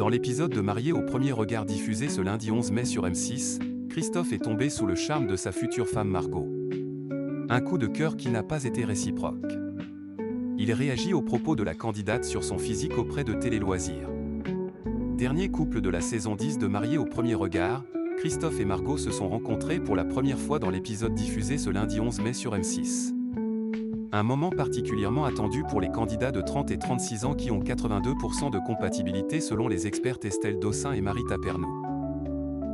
Dans l'épisode de Marié au premier regard diffusé ce lundi 11 mai sur M6, Christophe est tombé sous le charme de sa future femme Margot. Un coup de cœur qui n'a pas été réciproque. Il réagit aux propos de la candidate sur son physique auprès de Télé Loisirs. Dernier couple de la saison 10 de Marié au premier regard, Christophe et Margot se sont rencontrés pour la première fois dans l'épisode diffusé ce lundi 11 mai sur M6. Un moment particulièrement attendu pour les candidats de 30 et 36 ans qui ont 82% de compatibilité selon les expertes Estelle Dossin et Marie Taperneau.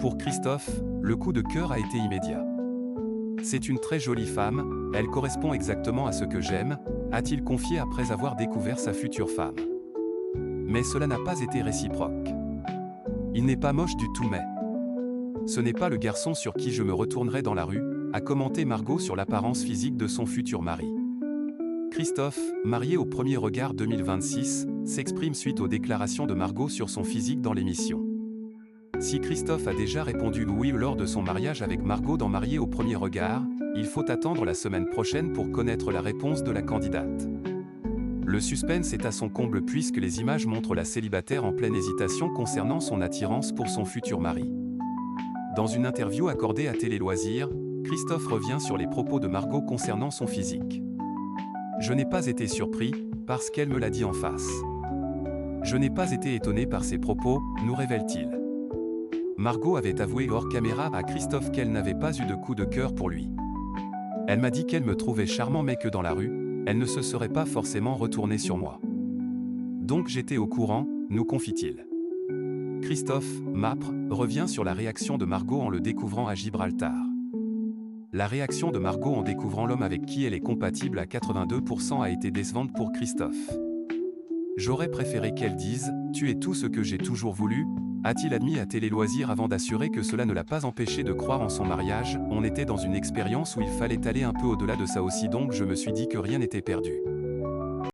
Pour Christophe, le coup de cœur a été immédiat. C'est une très jolie femme, elle correspond exactement à ce que j'aime, a-t-il confié après avoir découvert sa future femme. Mais cela n'a pas été réciproque. Il n'est pas moche du tout mais... Ce n'est pas le garçon sur qui je me retournerai dans la rue, a commenté Margot sur l'apparence physique de son futur mari. Christophe, marié au premier regard 2026, s'exprime suite aux déclarations de Margot sur son physique dans l'émission. Si Christophe a déjà répondu oui lors de son mariage avec Margot dans Marié au premier regard, il faut attendre la semaine prochaine pour connaître la réponse de la candidate. Le suspense est à son comble puisque les images montrent la célibataire en pleine hésitation concernant son attirance pour son futur mari. Dans une interview accordée à Télé Loisirs, Christophe revient sur les propos de Margot concernant son physique. Je n'ai pas été surpris, parce qu'elle me l'a dit en face. Je n'ai pas été étonné par ses propos, nous révèle-t-il. Margot avait avoué hors caméra à Christophe qu'elle n'avait pas eu de coup de cœur pour lui. Elle m'a dit qu'elle me trouvait charmant mais que dans la rue, elle ne se serait pas forcément retournée sur moi. Donc j'étais au courant, nous confie-t-il. Christophe, Mapre, revient sur la réaction de Margot en le découvrant à Gibraltar. La réaction de Margot en découvrant l'homme avec qui elle est compatible à 82% a été décevante pour Christophe. J'aurais préféré qu'elle dise « Tu es tout ce que j'ai toujours voulu », a-t-il admis à Télé Loisirs avant d'assurer que cela ne l'a pas empêché de croire en son mariage. On était dans une expérience où il fallait aller un peu au-delà de ça aussi donc je me suis dit que rien n'était perdu.